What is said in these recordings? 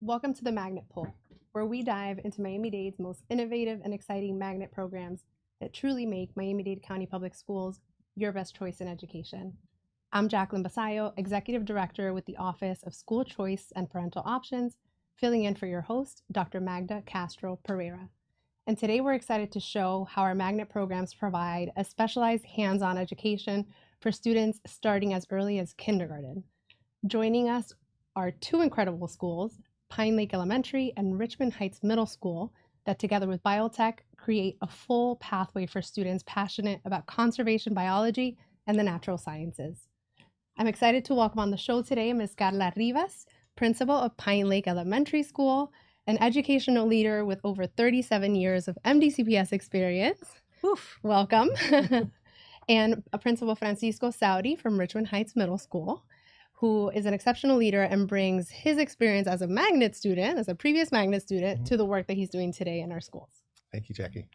Welcome to the Magnet Poll, where we dive into Miami-Dade's most innovative and exciting magnet programs that truly make Miami-Dade County Public Schools your best choice in education. I'm Jacqueline Basayo, Executive Director with the Office of School Choice and Parental Options, filling in for your host, Dr. Magda Castro Pereira. And today we're excited to show how our magnet programs provide a specialized hands-on education for students starting as early as kindergarten. Joining us are two incredible schools, Pine Lake Elementary and Richmond Heights Middle School, that together with biotech create a full pathway for students passionate about conservation biology and the natural sciences. I'm excited to welcome on the show today Ms. Carla Rivas, principal of Pine Lake Elementary School, an educational leader with over 37 years of MDCPS experience. Oof. Welcome. And Principal Francisco Sauri from Richmond Heights Middle School, who is an exceptional leader and brings his experience as a magnet student, as a previous magnet student, to the work that he's doing today in our schools. Thank you, Jackie.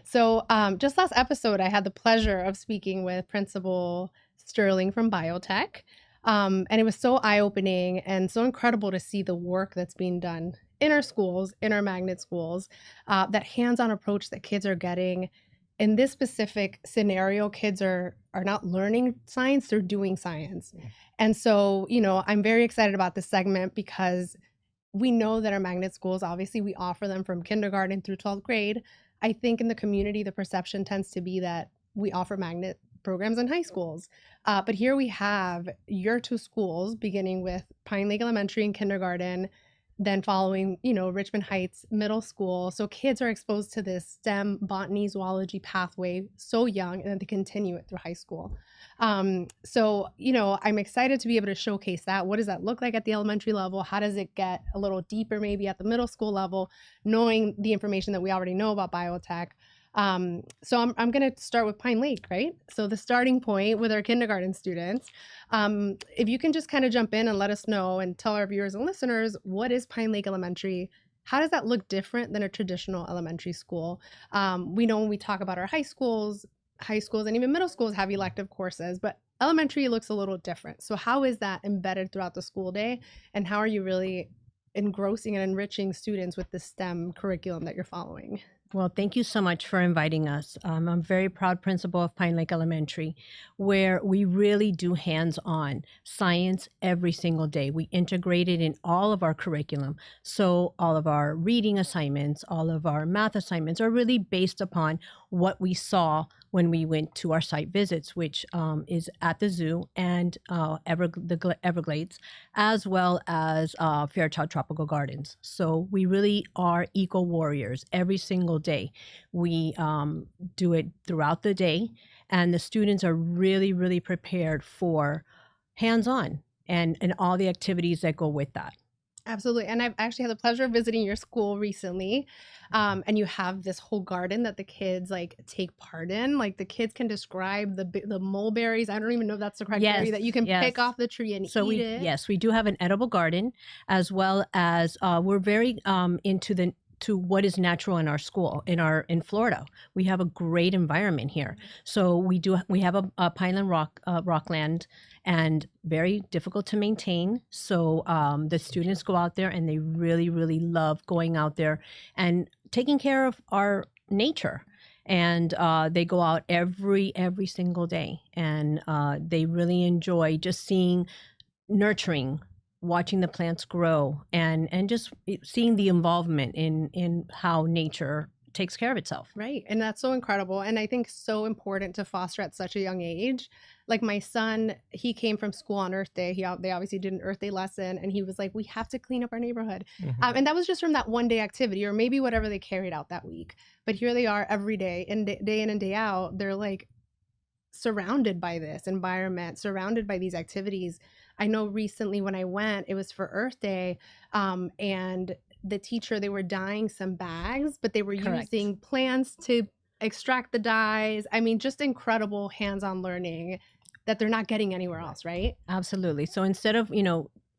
So just last episode, I had the pleasure of speaking with Principal Sterling from Biotech. And it was so eye-opening and so incredible to see the work that's being done in our schools, in our magnet schools, that hands-on approach that kids are getting. In this specific scenario, kids are not learning science, they're doing science. Yeah. And so, I'm very excited about this segment because we know that our magnet schools, obviously we offer them from kindergarten through 12th grade. I think in the community, the perception tends to be that we offer magnet programs in high schools. But here we have your two schools, beginning with Pine Lake Elementary and kindergarten, then following, Richmond Heights Middle School. So kids are exposed to this STEM, botany, zoology pathway so young, and then they continue it through high school. So, I'm excited to be able to showcase that. What does that look like at the elementary level? How does it get a little deeper maybe at the middle school level, knowing the information that we already know about biotech? So I'm going to start with Pine Lake, right? So the starting point with our kindergarten students, if you can just kind of jump in and let us know and tell our viewers and listeners, what is Pine Lake Elementary? How does that look different than a traditional elementary school? We know when we talk about our high schools and even middle schools have elective courses, but elementary looks a little different. So how is that embedded throughout the school day? And how are you really engrossing and enriching students with the STEM curriculum that you're following? Well, thank you so much for inviting us. I'm a very proud principal of Pine Lake Elementary, where we really do hands-on science every single day. We integrate it in all of our curriculum. So all of our reading assignments, all of our math assignments are really based upon what we saw when we went to our site visits, which is at the zoo and the Everglades, as well as Fairchild Tropical Gardens. So we really are eco warriors every single day. We do it throughout the day, and the students are really, really prepared for hands-on and all the activities that go with that. Absolutely. And I've actually had the pleasure of visiting your school recently. And you have this whole garden that the kids take part in. Like the kids can describe the mulberries. I don't even know if that's the correct berry that you can pick off the tree and eat it. Yes, we do have an edible garden, as well as we're very into what is natural in our school. In Florida, we have a great environment here. So we have a pineland rockland, and very difficult to maintain. So the students go out there and they really, really love going out there and taking care of our nature. And they go out every single day, and they really enjoy just nurturing, watching the plants grow, and just seeing the involvement in how nature takes care of itself. Right. And that's so incredible. And I think so important to foster at such a young age. Like my son, he came from school on Earth Day. They obviously did an Earth Day lesson, and he was like, we have to clean up our neighborhood. Mm-hmm. And that was just from that one day activity, or maybe whatever they carried out that week. But here they are every day, and day in and day out, they're like surrounded by this environment, surrounded by these activities. I know recently when I went, it was for Earth Day, and the teacher, they were dyeing some bags, but they were using plants to extract the dyes. I mean, just incredible hands-on learning that they're not getting anywhere else, right? Absolutely. So instead of,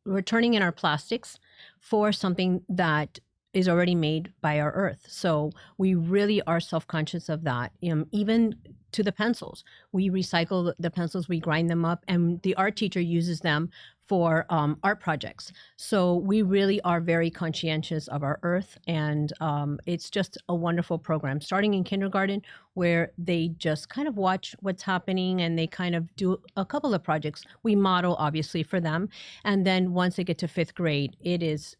we're turning in our plastics for something that is already made by our earth. So we really are self-conscious of that. Even to the pencils, we recycle the pencils, we grind them up, and the art teacher uses them for art projects. So we really are very conscientious of our earth, and it's just a wonderful program starting in kindergarten, where they just kind of watch what's happening and they kind of do a couple of projects. We model obviously for them, and then once they get to fifth grade, it is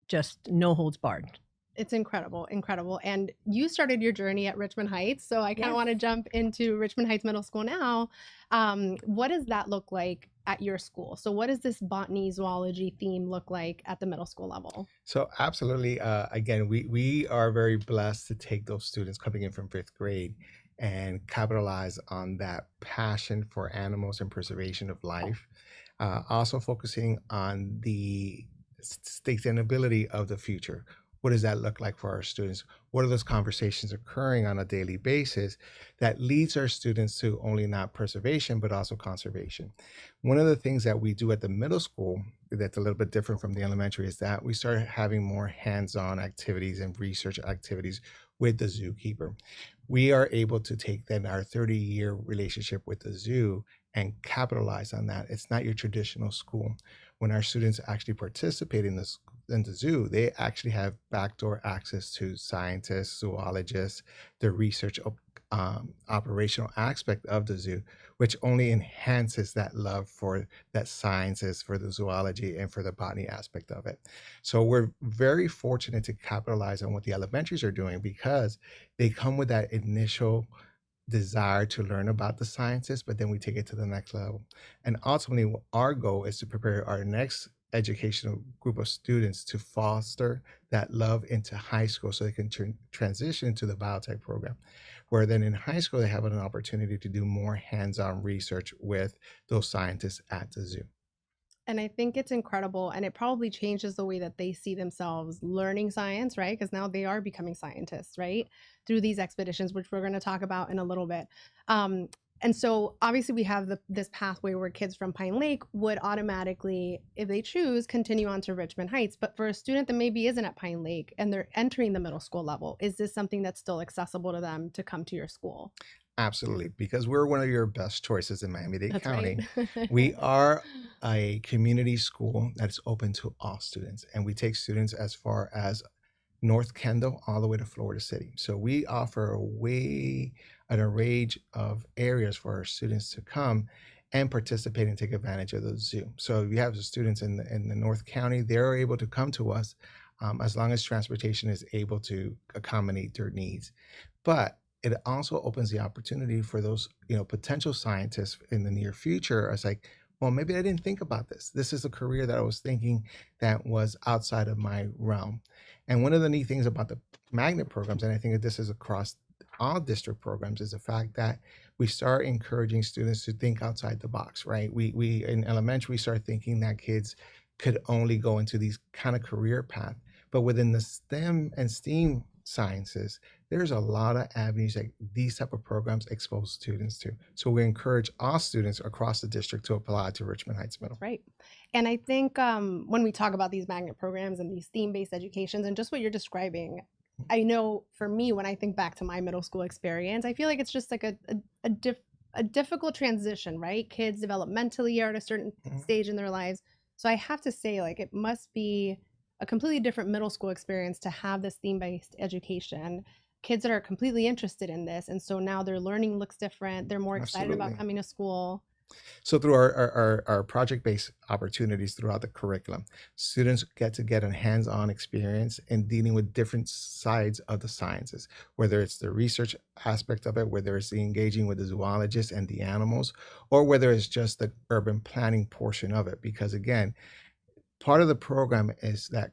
just no holds barred. It's incredible, incredible. And you started your journey at Richmond Heights, so I kind of Yes. want to jump into Richmond Heights Middle School now. What does that look like at your school? So, what does this botany zoology theme look like at the middle school level? So absolutely, again, we are very blessed to take those students coming in from fifth grade and capitalize on that passion for animals and preservation of life. Also focusing on the sustainability of the future. What does that look like for our students? What are those conversations occurring on a daily basis that leads our students to only not preservation, but also conservation? One of the things that we do at the middle school that's a little bit different from the elementary is that we start having more hands-on activities and research activities with the zookeeper. We are able to take then our 30-year relationship with the zoo and capitalize on that. It's not your traditional school. When our students actually participate in the zoo, they actually have backdoor access to scientists, zoologists, the research operational aspect of the zoo, which only enhances that love for that sciences, for the zoology, and for the botany aspect of it. So we're very fortunate to capitalize on what the elementaries are doing because they come with that initial desire to learn about the sciences, but then we take it to the next level. And ultimately, our goal is to prepare our next educational group of students to foster that love into high school so they can transition into the biotech program, where then in high school, they have an opportunity to do more hands-on research with those scientists at the zoo. And I think it's incredible, and it probably changes the way that they see themselves learning science, right? Because now they are becoming scientists, right? Through these expeditions, which we're going to talk about in a little bit. Um, and so obviously we have this pathway where kids from Pine Lake would automatically, if they choose, continue on to Richmond Heights. But for a student that maybe isn't at Pine Lake and they're entering the middle school level, is this something that's still accessible to them to come to your school? Absolutely, because we're one of your best choices in Miami-Dade That's right. County. We are a community school that is open to all students, and we take students as far as North Kendall all the way to Florida City. So we offer an array of areas for our students to come and participate and take advantage of the zoo. So if you have the students in the North County, they're able to come to us as long as transportation is able to accommodate their needs. But it also opens the opportunity for those, potential scientists in the near future. It's like, well, maybe I didn't think about this. This is a career that I was thinking that was outside of my realm. And one of the neat things about the magnet programs, and I think that this is across all district programs, is the fact that we start encouraging students to think outside the box, right? We in elementary, we start thinking that kids could only go into these kind of career path. But within the STEM and STEAM sciences, there's a lot of avenues that these type of programs expose students to. So we encourage all students across the district to apply to Richmond Heights Middle. Right. And I think when we talk about these magnet programs and these theme-based educations and just what you're describing, I know for me, when I think back to my middle school experience, I feel like it's just like a difficult transition, right? Kids developmentally are at a certain Mhm. stage in their lives. So I have to say, like, it must be a completely different middle school experience to have this theme-based education. Kids that are completely interested in this. And so now their learning looks different. They're more excited about Absolutely. coming to school. So through our project-based opportunities throughout the curriculum, students get a hands-on experience in dealing with different sides of the sciences, whether it's the research aspect of it, whether it's the engaging with the zoologists and the animals, or whether it's just the urban planning portion of it. Because again, part of the program is that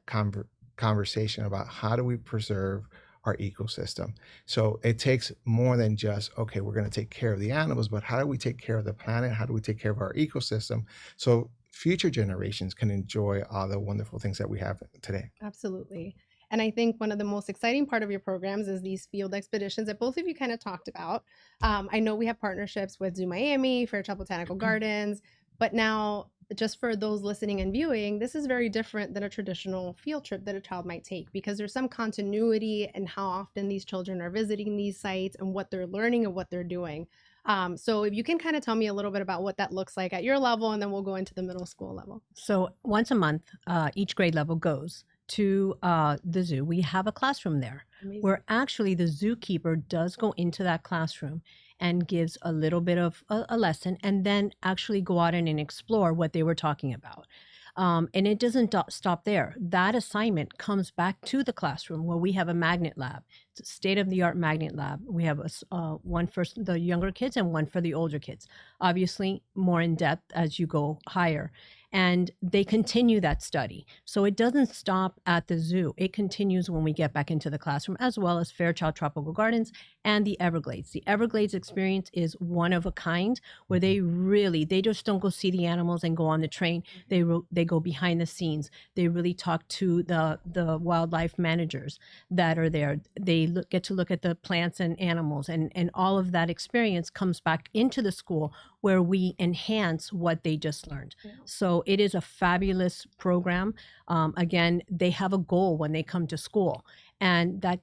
conversation about how do we preserve our ecosystem. So it takes more than just, okay, we're going to take care of the animals, but how do we take care of the planet? How do we take care of our ecosystem so future generations can enjoy all the wonderful things that we have today? Absolutely. And I think one of the most exciting part of your programs is these field expeditions that both of you kind of talked about. I know we have partnerships with Zoo Miami, Fairchild Botanical Gardens, but now just for those listening and viewing, this is very different than a traditional field trip that a child might take because there's some continuity in how often these children are visiting these sites and what they're learning and what they're doing. So if you can kind of tell me a little bit about what that looks like at your level, and then we'll go into the middle school level. So once a month, each grade level goes to the zoo. We have a classroom there Amazing. where actually the zookeeper does go into that classroom and gives a little bit of a lesson, and then actually go out and explore what they were talking about. And it doesn't stop there. That assignment comes back to the classroom where we have a magnet lab. It's a state-of-the-art magnet lab. We have one for the younger kids and one for the older kids. Obviously, more in depth as you go higher. And they continue that study. So it doesn't stop at the zoo. It continues when we get back into the classroom, as well as Fairchild Tropical Gardens and the Everglades. The Everglades experience is one of a kind, where they just don't go see the animals and go on the train. They go behind the scenes. They really talk to the wildlife managers that are there. They get to look at the plants and animals, and all of that experience comes back into the school where we enhance what they just learned. Yeah. So it is a fabulous program. Again, they have a goal when they come to school, and that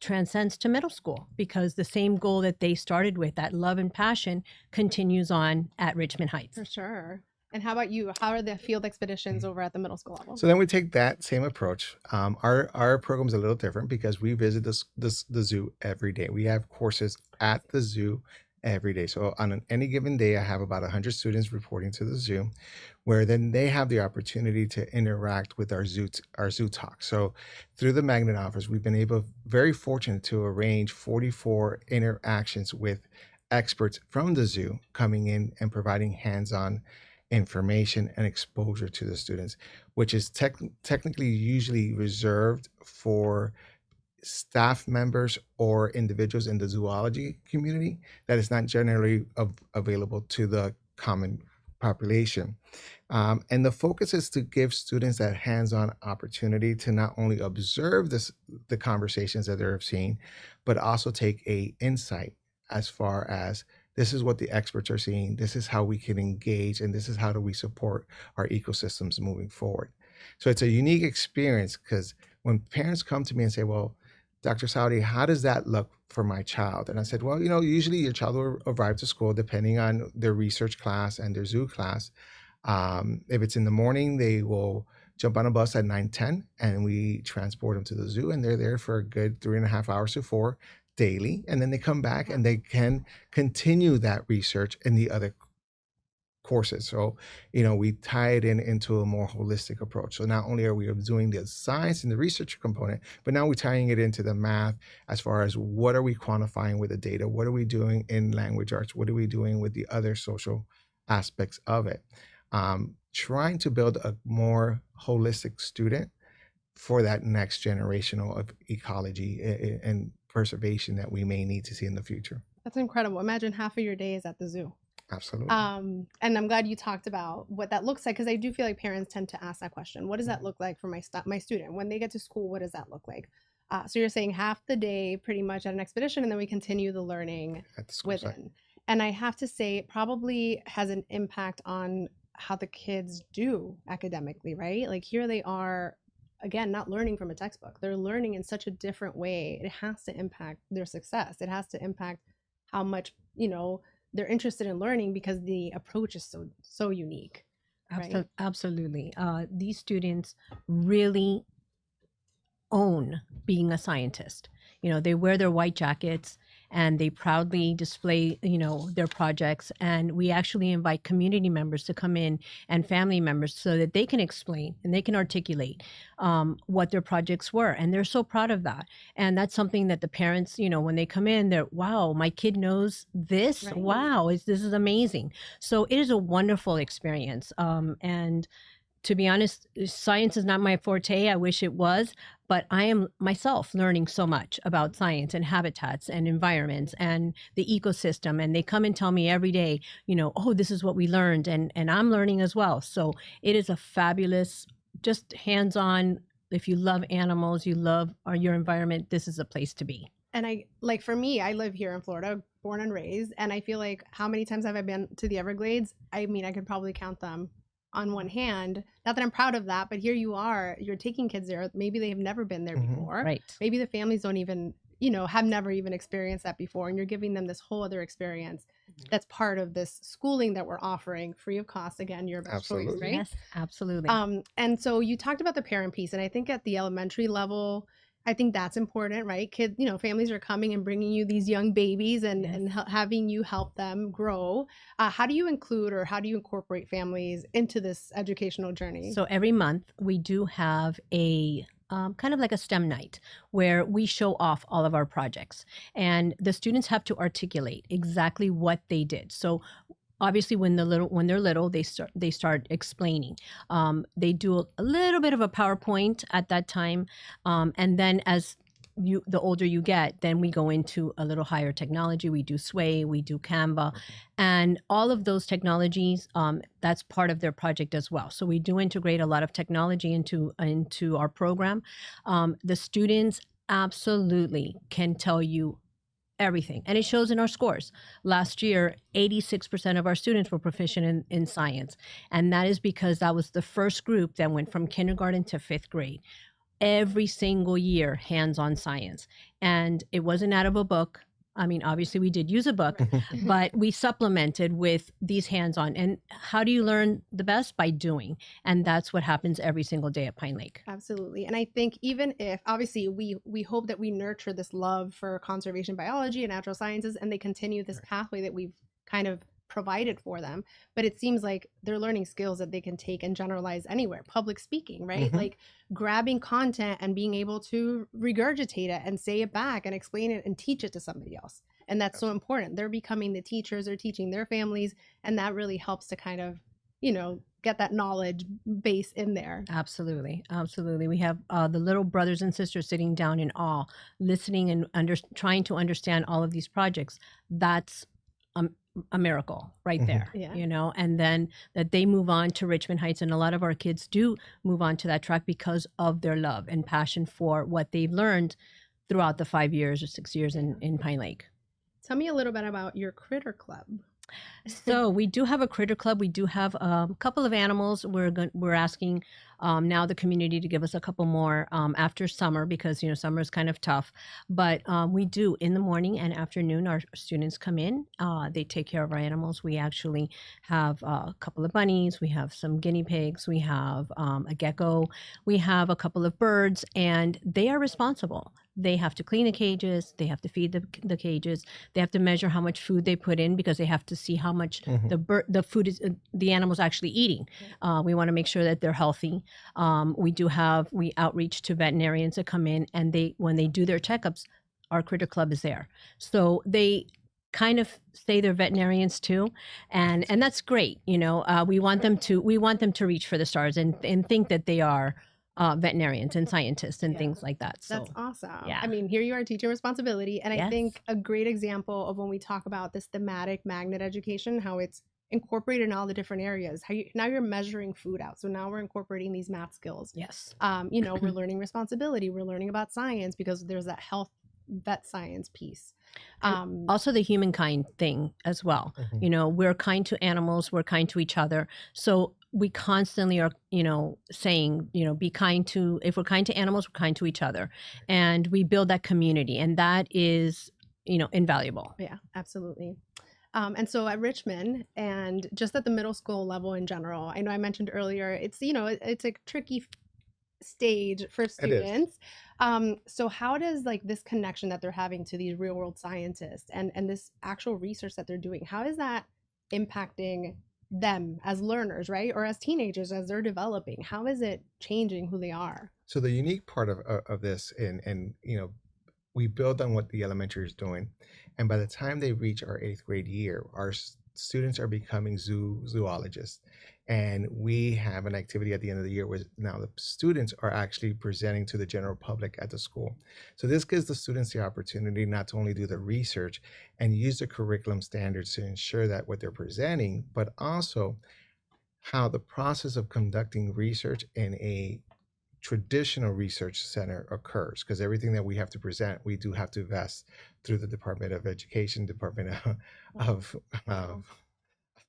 transcends to middle school, because the same goal that they started with, that love and passion, continues on at Richmond Heights. For sure. And how about you? How are the field expeditions over at the middle school level? So then we take that same approach. Our program is a little different because we visit the zoo every day. We have courses at the zoo every day. So on any given day, I have about 100 students reporting to the zoo, where then they have the opportunity to interact with our zoo talk. So through the magnet office, we've been very fortunate to arrange 44 interactions with experts from the zoo coming in and providing hands-on information and exposure to the students, which is technically usually reserved for staff members or individuals in the zoology community. That is not generally available to the common population. And the focus is to give students that hands-on opportunity to not only observe the conversations that they're seeing, but also take a insight as far as, this is what the experts are seeing, this is how we can engage, and this is how do we support our ecosystems moving forward. So it's a unique experience, because when parents come to me and say, well, Dr. Sauri, how does that look for my child? And I said, well, usually your child will arrive to school depending on their research class and their zoo class. If it's in the morning, they will jump on a bus at 9:10, and we transport them to the zoo, and they're there for a good 3.5 hours to 4 daily. And then they come back and they can continue that research in the other courses. So, we tie it into a more holistic approach. So not only are we doing the science and the research component, but now we're tying it into the math as far as what are we quantifying with the data? What are we doing in language arts? What are we doing with the other social aspects of it? Trying to build a more holistic student for that next generational of ecology and preservation that we may need to see in the future. That's incredible. Imagine half of your day is at the zoo. Absolutely. And I'm glad you talked about what that looks like, because I do feel like parents tend to ask that question. What does that look like for my student when they get to school? What does that look like? So you're saying half the day pretty much at an expedition, and then we continue the learning At the school within. site. And I have to say, it probably has an impact on how the kids do academically, right? Like, here they are, again, not learning from a textbook. They're learning in such a different way. It has to impact their success. It has to impact how much, they're interested in learning, because the approach is so unique. Right? Absolutely. These students really own being a scientist. They wear their white jackets and they proudly display, their projects. And we actually invite community members to come in, and family members, so that they can explain and they can articulate what their projects were. And they're so proud of that. And that's something that the parents, when they come in, they're, wow, my kid knows this. Right. Wow, this is amazing. So it is a wonderful experience. And to be honest, science is not my forte. I wish it was, but I am myself learning so much about science and habitats and environments and the ecosystem. And they come and tell me every day, oh, this is what we learned. And I'm learning as well. So it is a fabulous, just hands-on. If you love animals, you love your environment, this is a place to be. And for me, I live here in Florida, born and raised. And I feel like, how many times have I been to the Everglades? I mean, I could probably count them on one hand. Not that I'm proud of that, but here you're taking kids there. Maybe they have never been there before. Right. Maybe the families don't even, have never even experienced that before. And you're giving them this whole other experience. that's part of this schooling that we're offering free of cost. Again, your best choice, Absolutely. right? Yes, absolutely. And so you talked about the parent piece, and I think at the elementary level, I think that's important, right? Kids, families are coming and bringing you these young babies and Yes. having you help them grow. How do you include or how do you incorporate families into this educational journey? So every month we do have a kind of like a STEM night where we show off all of our projects, and the students have to articulate exactly what they did. So obviously when they're little they start explaining. They do a little bit of a PowerPoint at that time, and then as the older you get, then we go into a little higher technology. We do Sway, we do Canva, and all of those technologies, that's part of their project as well. So we do integrate a lot of technology into our program. The students absolutely can tell you everything, and it shows in our scores. Last year 86% of our students were proficient in science, and that is because that was the first group that went from kindergarten to fifth grade. Every single year, hands-on science, and it wasn't out of a book. I mean, obviously we did use a book, but we supplemented with these hands-on. And how do you learn the best? By doing. And that's what happens every single day at Pine Lake. Absolutely. And I think even if obviously we hope that we nurture this love for conservation biology and natural sciences and they continue this pathway that we've kind of provided for them, but it seems like they're learning skills that they can take and generalize anywhere. Public speaking, right? Like grabbing content and being able to regurgitate it and say it back and explain it and teach it to somebody else. And that's so important. They're becoming the teachers, they're teaching their families, and that really helps to kind of get that knowledge base in there. Absolutely. Absolutely. We have the little brothers and sisters sitting down in awe, listening and trying to understand all of these projects. That's a miracle right there. Yeah. And then that they move on to Richmond Heights, and a lot of our kids do move on to that track because of their love and passion for what they've learned throughout the 5 years or 6 years in Pine Lake. Tell me a little bit about your critter club. So we do have a critter club. We do have a couple of animals. We're asking now the community to give us a couple more after summer, because summer is kind of tough. But we do in the morning and afternoon. Our students come in. They take care of our animals. We actually have a couple of bunnies. We have some guinea pigs. We have a gecko. We have a couple of birds, and they are responsible. They have to clean the cages. They have to feed the cages. They have to measure how much food they put in, because they have to see how much the food is the animal's actually eating. We want to make sure that they're healthy. We outreach to veterinarians that come in, and when they do their checkups, our critter club is there. So they kind of say they're veterinarians too, and that's great. We want them to reach for the stars and think that they are veterinarians and scientists and things like that. So that's awesome. yeah. I mean, here you are teaching responsibility. And I Yes. think a great example of when we talk about this thematic magnet education, how it's incorporated in all the different areas, now you're measuring food out. So now we're incorporating these math skills. Yes. We're learning responsibility. We're learning about science because there's that health vet science piece. Also the humankind thing as well. We're kind to animals, we're kind to each other. So we constantly are, saying, be kind to, if we're kind to animals, we're kind to each other. And we build that community, and that is, invaluable. Yeah, absolutely. And so at Richmond and just at the middle school level in general, I know I mentioned earlier, it's, it's a tricky stage for students. So how does this connection that they're having to these real world scientists and this actual research that they're doing, how is that impacting them as learners, right? Or as teenagers, as they're developing? How is it changing who they are? So the unique part of this, and we build on what the elementary is doing, and by the time they reach our 8th grade year, our students are becoming zoologists, and we have an activity at the end of the year where now the students are actually presenting to the general public at the school. So this gives the students the opportunity not to only do the research and use the curriculum standards to ensure that what they're presenting, but also how the process of conducting research in a traditional research center occurs, because everything that we have to present, we do have to vest through the Department of Education, Department of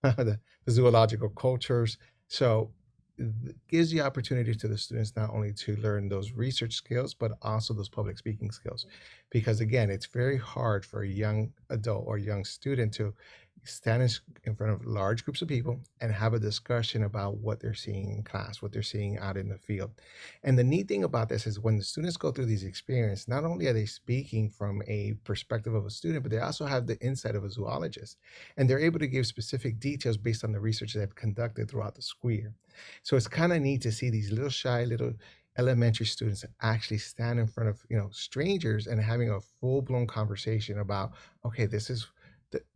the zoological cultures. So it gives the opportunity to the students not only to learn those research skills, but also those public speaking skills. Because again, it's very hard for a young adult or young student to stand in front of large groups of people and have a discussion about what they're seeing in class, what they're seeing out in the field. And the neat thing about this is when the students go through these experiences, not only are they speaking from a perspective of a student, but they also have the insight of a zoologist. And they're able to give specific details based on the research they've conducted throughout the school year. So it's kind of neat to see these little shy little elementary students actually stand in front of strangers and having a full-blown conversation about, okay, this is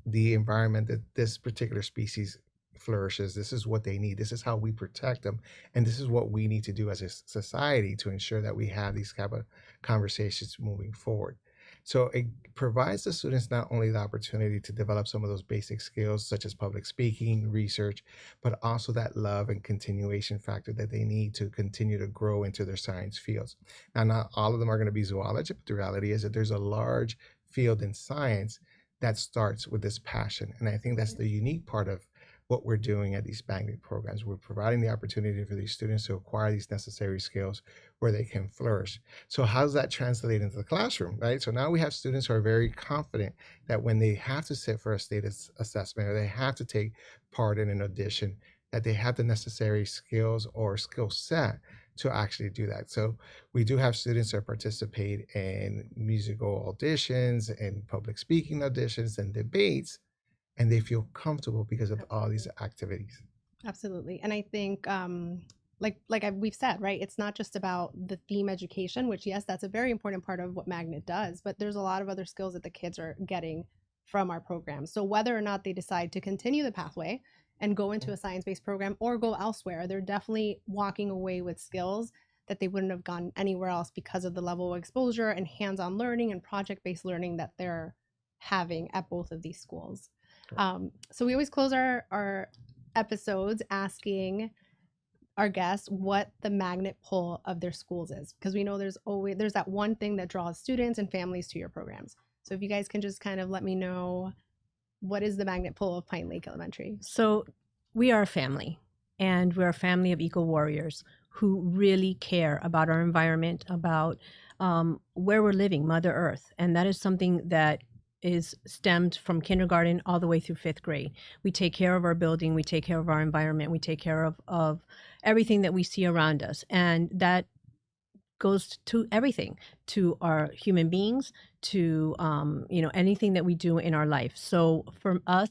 the environment that this particular species flourishes. This is what they need. This is how we protect them. And this is what we need to do as a society to ensure that we have these kind of conversations moving forward. So it provides the students not only the opportunity to develop some of those basic skills, such as public speaking, research, but also that love and continuation factor that they need to continue to grow into their science fields. Now, not all of them are going to be zoology, but the reality is that there's a large field in science that starts with this passion. And I think that's the unique part of what we're doing at these magnet programs. We're providing the opportunity for these students to acquire these necessary skills where they can flourish. So how does that translate into the classroom, right? So now we have students who are very confident that when they have to sit for a status assessment or they have to take part in an audition, that they have the necessary skills or skill set to actually do that. So we do have students that participate in musical auditions and public speaking auditions and debates, and they feel comfortable because of all these activities. Absolutely. And I think we've said, right, it's not just about the theme education, which yes, that's a very important part of what Magnet does, but there's a lot of other skills that the kids are getting from our program. So whether or not they decide to continue the pathway and go into a science-based program or go elsewhere, they're definitely walking away with skills that they wouldn't have gotten anywhere else because of the level of exposure and hands-on learning and project-based learning that they're having at both of these schools. So we always close our episodes asking our guests what the magnet pull of their schools is, because we know there's that one thing that draws students and families to your programs. So if you guys can just kind of let me know, what is the magnet pull of Pine Lake Elementary? So we are a family, and we're a family of eco warriors who really care about our environment, about where we're living, Mother Earth. And that is something that is stemmed from kindergarten all the way through 5th grade. We take care of our building, we take care of our environment, we take care of everything that we see around us. And that goes to everything, to our human beings, to anything that we do in our life. So for us,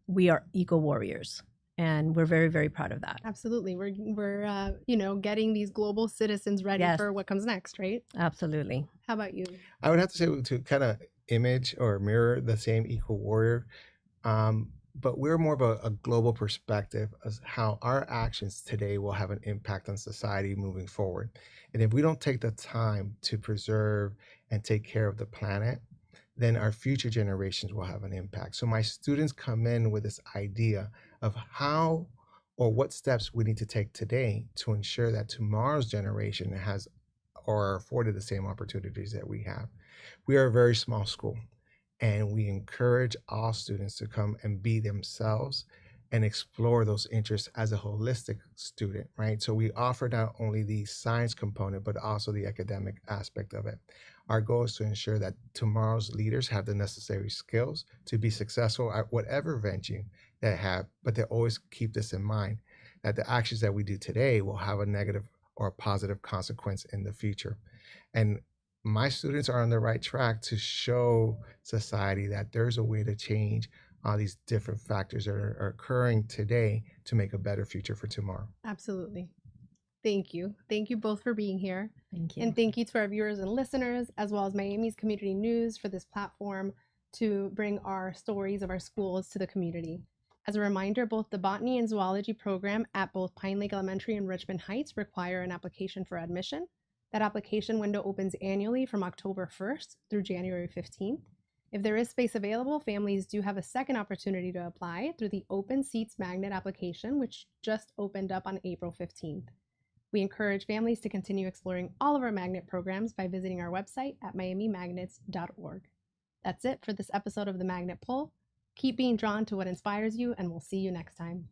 we are eco warriors, and we're very, very proud of that. Absolutely. We're getting these global citizens ready for what comes next, right? Absolutely. How about you? I would have to say, to kind of image or mirror the same eco warrior, but we're more of a global perspective as how our actions today will have an impact on society moving forward. And if we don't take the time to preserve and take care of the planet, then our future generations will have an impact. So my students come in with this idea of how or what steps we need to take today to ensure that tomorrow's generation has or are afforded the same opportunities that we have. We are a very small school, and we encourage all students to come and be themselves and explore those interests as a holistic student, right? So we offer not only the science component, but also the academic aspect of it. Our goal is to ensure that tomorrow's leaders have the necessary skills to be successful at whatever venue they have, but they always keep this in mind, that the actions that we do today will have a negative or a positive consequence in the future. And my students are on the right track to show society that there's a way to change all these different factors that are occurring today to make a better future for tomorrow. Absolutely. Thank you. Thank you both for being here. Thank you. And thank you to our viewers and listeners, as well as Miami's Community News for this platform to bring our stories of our schools to the community. As a reminder, both the Botany and Zoology program at both Pine Lake Elementary and Richmond Heights require an application for admission. That application window opens annually from October 1st through January 15th. If there is space available, families do have a second opportunity to apply through the Open Seats Magnet application, which just opened up on April 15th. We encourage families to continue exploring all of our magnet programs by visiting our website at miamimagnets.org. That's it for this episode of The Magnet Pull. Keep being drawn to what inspires you, and we'll see you next time.